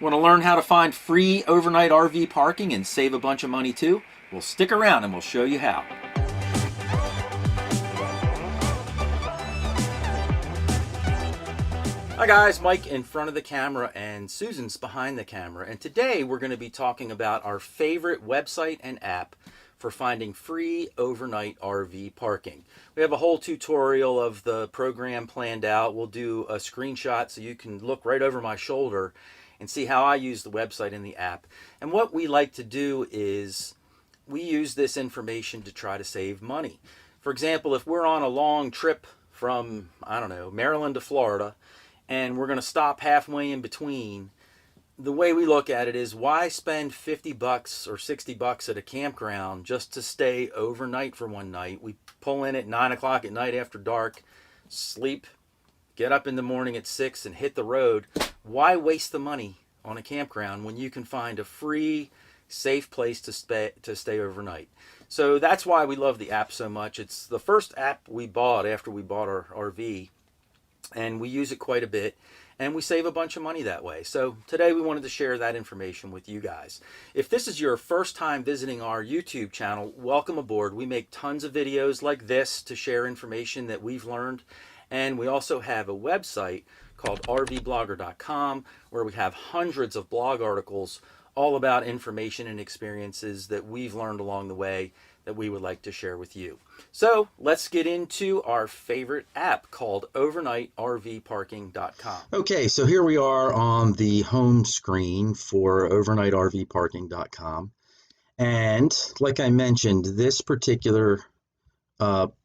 Want to learn how to find free overnight RV parking and save a bunch of money too? Well, stick around and we'll show you how. Hi guys, Mike in front of the camera and Susan's behind the camera, and today we're going to be talking about our favorite website and app for finding free overnight RV parking. We have a whole tutorial of the program planned out. We'll do a screenshot so you can look right over my shoulder and see how I use the website and the app. And what we like to do is we use this information to try to save money. For example, if we're on a long trip from, I don't know, Maryland to Florida, and we're going to stop halfway in between, the way we look at it is, why spend 50 bucks or 60 bucks at a campground just to stay overnight for one night? We pull in at 9 o'clock at night after dark, sleep, get up in the morning at 6 and hit the road. Why waste the money on a campground when you can find a free, safe place to stay overnight? So that's why we love the app so much. It's the first app we bought after we bought our RV, and we use it quite a bit, and we save a bunch of money that way. So today we wanted to share that information with you guys. If this is your first time visiting our YouTube channel, welcome aboard. We make tons of videos like this to share information that we've learned, and we also have a website called RVBlogger.com where we have hundreds of blog articles all about information and experiences that we've learned along the way that we would like to share with you. So let's get into our favorite app called overnightrvparking.com. Okay, so here we are on the home screen for overnightrvparking.com. And like I mentioned, this particular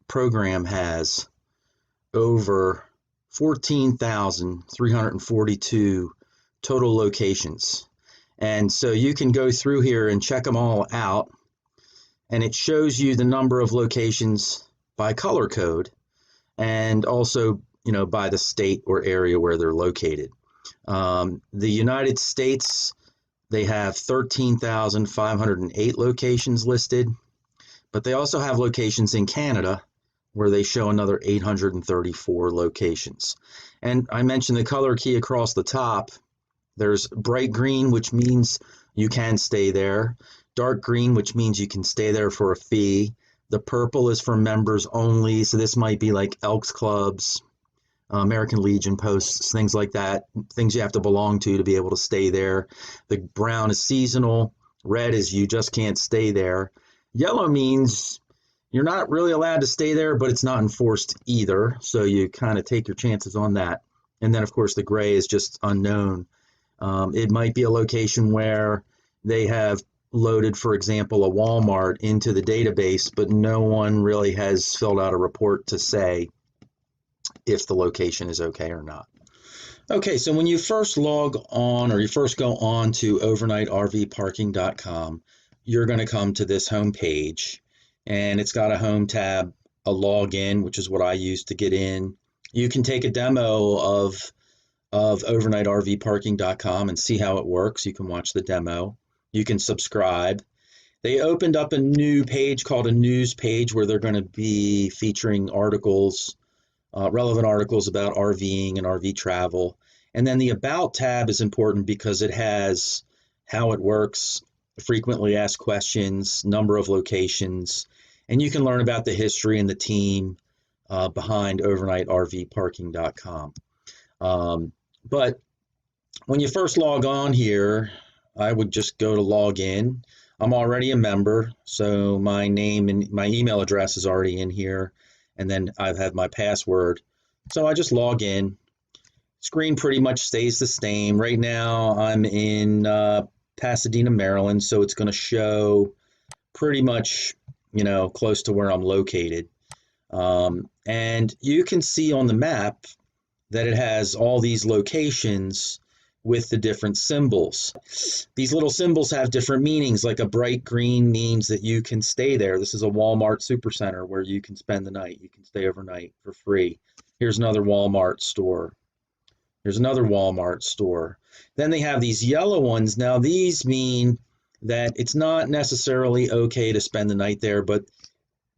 program has over 14,342 total locations. And so you can go through here and check them all out. And it shows you the number of locations by color code and also, by the state or area where they're located. The United States, they have 13,508 locations listed, but they also have locations in Canada where they show another 834 locations. And I mentioned the color key across the top. There's bright green, which means you can stay there. Dark green, which means you can stay there for a fee. The purple is for members only, so this might be like Elks Clubs, American Legion posts, things like that, things you have to belong to be able to stay there. The brown is seasonal. Red is you just can't stay there. Yellow means you're not really allowed to stay there, but it's not enforced either, so you kind of take your chances on that. And then, of course, the gray is just unknown. It might be a location where they have loaded, for example, a Walmart into the database, but no one really has filled out a report to say if the location is okay or not. Okay, so when you first log on or you first go on to overnightrvparking.com, you're going to come to this home page, and it's got a home tab, a login, which is what I use to get in. You can take a demo of overnightrvparking.com and see how it works. You can watch the demo. You can subscribe. They opened up a new page called a news page where they're going to be featuring articles, relevant articles about RVing and RV travel. And then the About tab is important because it has how it works, frequently asked questions, number of locations, and you can learn about the history and the team behind overnightrvparking.com. But when you first log on here, I would just go to log in. I'm already a member, so my name and my email address is already in here, and then I have my password. So I just log in. Screen pretty much stays the same. Right now I'm in Pasadena, Maryland, so it's going to show pretty much, close to where I'm located. And you can see on the map that it has all these locations with the different symbols. These little symbols have different meanings, like a bright green means that you can stay there. This is a Walmart Supercenter where you can spend the night. You can stay overnight for free. Here's another Walmart store. Here's another Walmart store. Then they have these yellow ones. Now these mean that it's not necessarily okay to spend the night there, but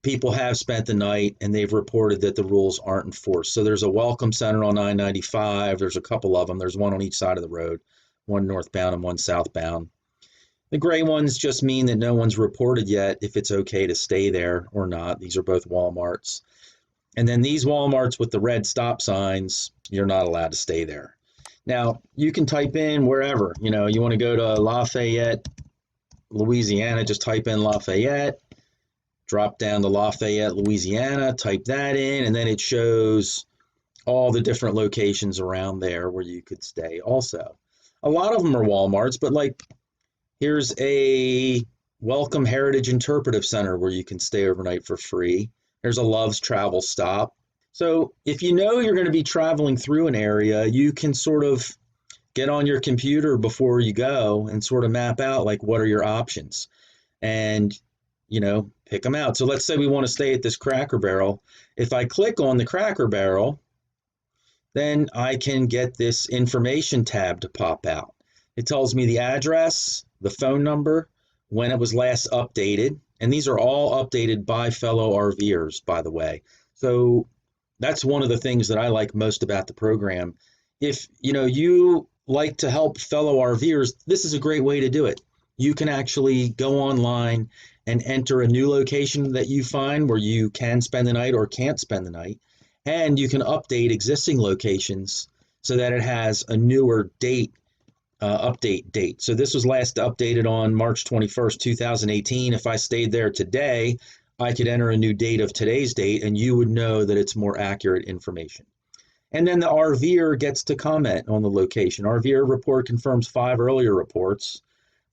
people have spent the night and they've reported that the rules aren't enforced. So there's a welcome center on I-95. There's a couple of them. There's one on each side of the road. one northbound and one southbound. The gray ones just mean that no one's reported yet if it's okay to stay there or not. These are both Walmarts. And then these Walmarts with the red stop signs, you're not allowed to stay there. Now, you can type in wherever, you want to go to Lafayette, Louisiana, just type in Lafayette, drop down to Lafayette, Louisiana, type that in, and then it shows all the different locations around there where you could stay also. A lot of them are Walmarts, but like here's a Welcome Heritage Interpretive Center where you can stay overnight for free. There's a Love's Travel Stop. So if you know you're going to be traveling through an area, you can sort of get on your computer before you go and sort of map out like what are your options and, pick them out. So let's say we want to stay at this Cracker Barrel. If I click on the Cracker Barrel, then I can get this information tab to pop out. It tells me the address, the phone number, when it was last updated. And these are all updated by fellow RVers, by the way. So that's one of the things that I like most about the program. If you like to help fellow RVers, this is a great way to do it. You can actually go online and enter a new location that you find where you can spend the night or can't spend the night. And you can update existing locations so that it has a newer date, update date. So this was last updated on March 21st, 2018. If I stayed there today, I could enter a new date of today's date, and you would know that it's more accurate information. And then the RVer gets to comment on the location. RVer report confirms 5 earlier reports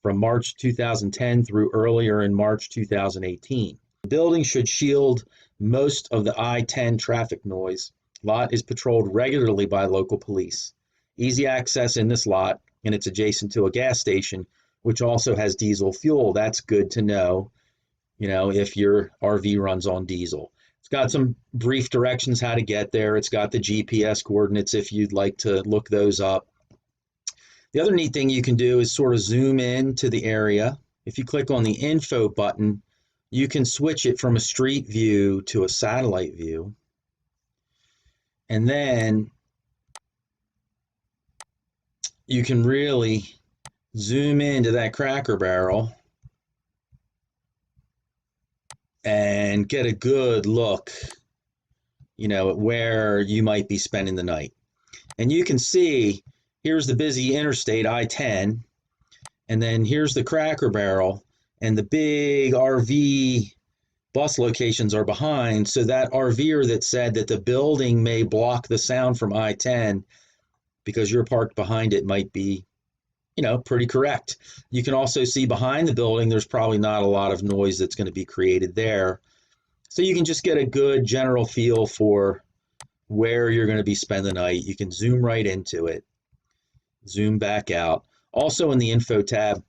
from March 2010 through earlier in March 2018. The building should shield most of the I-10 traffic noise. Lot is patrolled regularly by local police. Easy access in this lot, and it's adjacent to a gas station, which also has diesel fuel. That's good to know, if your RV runs on diesel. It's got some brief directions how to get there. It's got the GPS coordinates if you'd like to look those up. The other neat thing you can do is sort of zoom in to the area. If you click on the info button, you can switch it from a street view to a satellite view. And then you can really zoom into that Cracker Barrel and get a good look, at where you might be spending the night. And you can see, here's the busy interstate I-10, and then here's the Cracker Barrel, and the big RV bus locations are behind. So that RVer that said that the building may block the sound from I-10 because you're parked behind it might be, pretty correct. You can also see behind the building, there's probably not a lot of noise that's going to be created there. So you can just get a good general feel for where you're going to be spending the night. You can zoom right into it, zoom back out. Also in the info tab,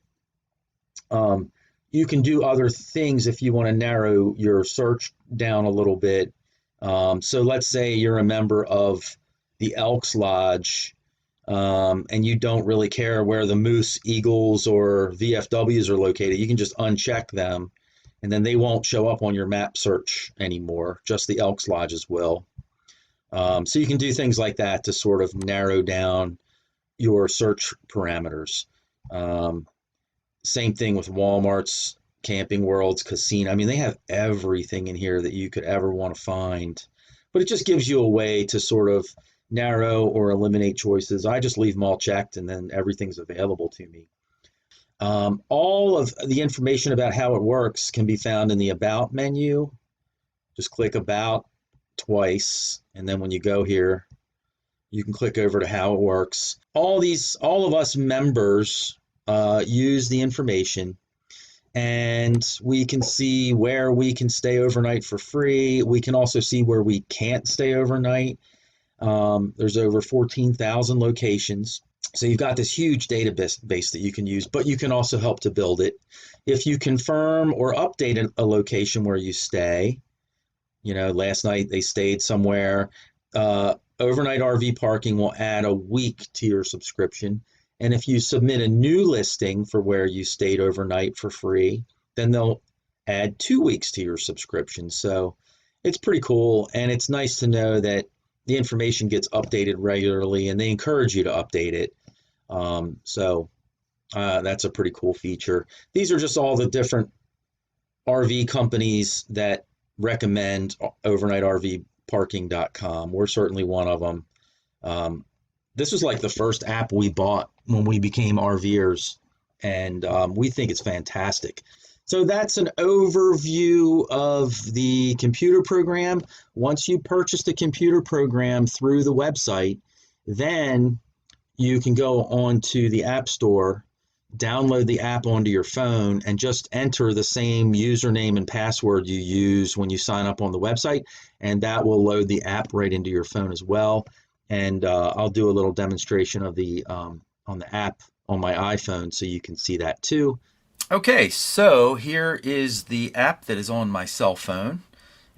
you can do other things if you want to narrow your search down a little bit. So let's say you're a member of the Elks Lodge, and you don't really care where the Moose, Eagles, or VFWs are located. You can just uncheck them, and then they won't show up on your map search anymore. Just the Elks Lodges will. So you can do things like that to sort of narrow down your search parameters. Same thing with Walmart's, Camping World's, Casino. I mean, they have everything in here that you could ever want to find, but it just gives you a way to sort of narrow or eliminate choices. I just leave them all checked, and then everything's available to me. All of the information about how it works can be found in the About menu. Just click About twice, and then when you go here, you can click over to how it works. All of us members use the information, and we can see where we can stay overnight for free. We can also see where we can't stay overnight. There's over 14,000 locations. So you've got this huge database that you can use, but you can also help to build it. If you confirm or update a location where you stay, last night they stayed somewhere, overnight RV parking will add a week to your subscription. And if you submit a new listing for where you stayed overnight for free, then they'll add 2 weeks to your subscription. So it's pretty cool. And it's nice to know that the information gets updated regularly, and they encourage you to update it. That's a pretty cool feature. These are just all the different RV companies that recommend overnighrvparking.com. We're certainly one of them. This was like the first app we bought when we became RVers, and we think it's fantastic. So that's an overview of the computer program. Once you purchase the computer program through the website, then you can go onto the App Store, download the app onto your phone, and just enter the same username and password you use when you sign up on the website, and that will load the app right into your phone as well. And I'll do a little demonstration of the on the app on my iPhone so you can see that too. Okay, so here is the app that is on my cell phone.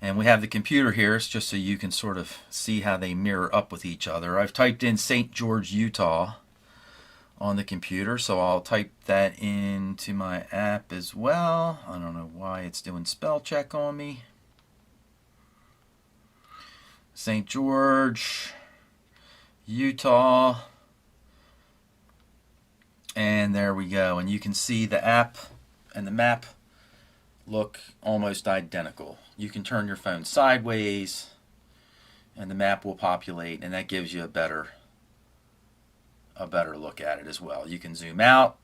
And we have the computer here, it's just so you can sort of see how they mirror up with each other. I've typed in St. George, Utah on the computer, so I'll type that into my app as well. I don't know why it's doing spell check on me. St. George, Utah. And there we go. And you can see the app and the map look almost identical. You can turn your phone sideways and the map will populate, and that gives you a better look at it as well. You can zoom out,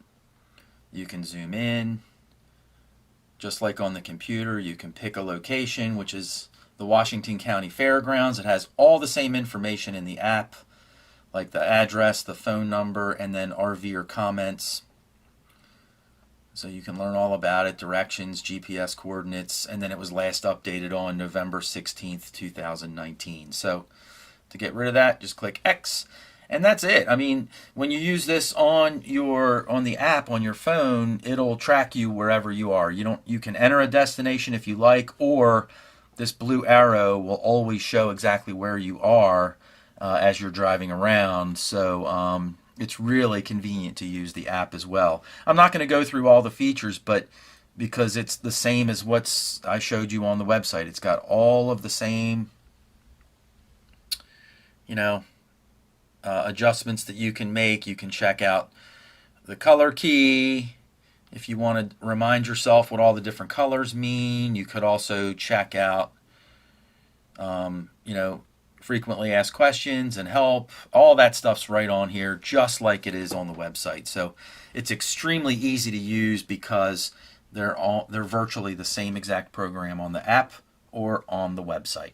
you can zoom in. Just like on the computer, you can pick a location, which is the Washington County Fairgrounds. It has all the same information in the app, like the address, the phone number, and then RVer comments. So you can learn all about it, directions, GPS coordinates, and then it was last updated on November 16th, 2019. So to get rid of that, just click X, and that's it. I mean, when you use this on the app on your phone, it'll track you wherever you are. You can enter a destination if you like, or this blue arrow will always show exactly where you are as you're driving around. So it's really convenient to use the app as well. I'm not going to go through all the features, but because it's the same as what I showed you on the website, it's got all of the same, adjustments that you can make. You can check out the color key if you want to remind yourself what all the different colors mean. You could also check out, frequently asked questions and help. All that stuff's right on here, just like it is on the website. So it's extremely easy to use because they're virtually the same exact program on the app or on the website.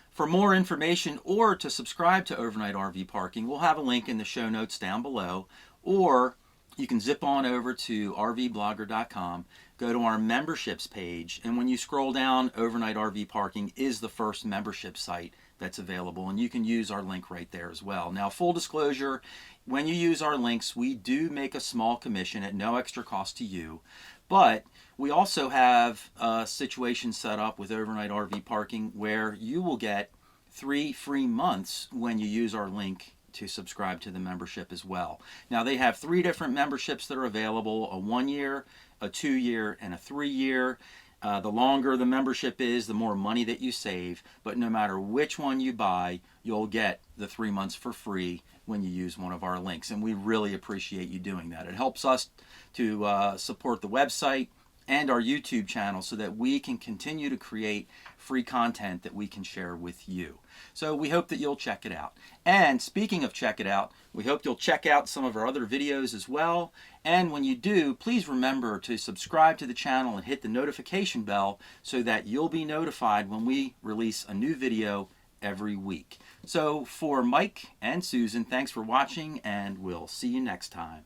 For more information or to subscribe to Overnight RV Parking, we'll have a link in the show notes down below, or you can zip on over to RVBlogger.com, go to our memberships page, and when you scroll down, Overnight RV Parking is the first membership site that's available, and you can use our link right there as well. Now, full disclosure, when you use our links, we do make a small commission at no extra cost to you, but we also have a situation set up with Overnight RV Parking where you will get 3 free months when you use our link to subscribe to the membership as well. Now, they have 3 different memberships that are available: a 1-year, a 2-year, and a 3-year. The longer the membership is, the more money that you save, but no matter which one you buy, you'll get the 3 months for free when you use one of our links, and we really appreciate you doing that. It helps us to support the website and our YouTube channel so that we can continue to create free content that we can share with you. So we hope that you'll check it out. And speaking of check it out, we hope you'll check out some of our other videos as well. And when you do, please remember to subscribe to the channel and hit the notification bell so that you'll be notified when we release a new video every week. So for Mike and Susan, thanks for watching, and we'll see you next time.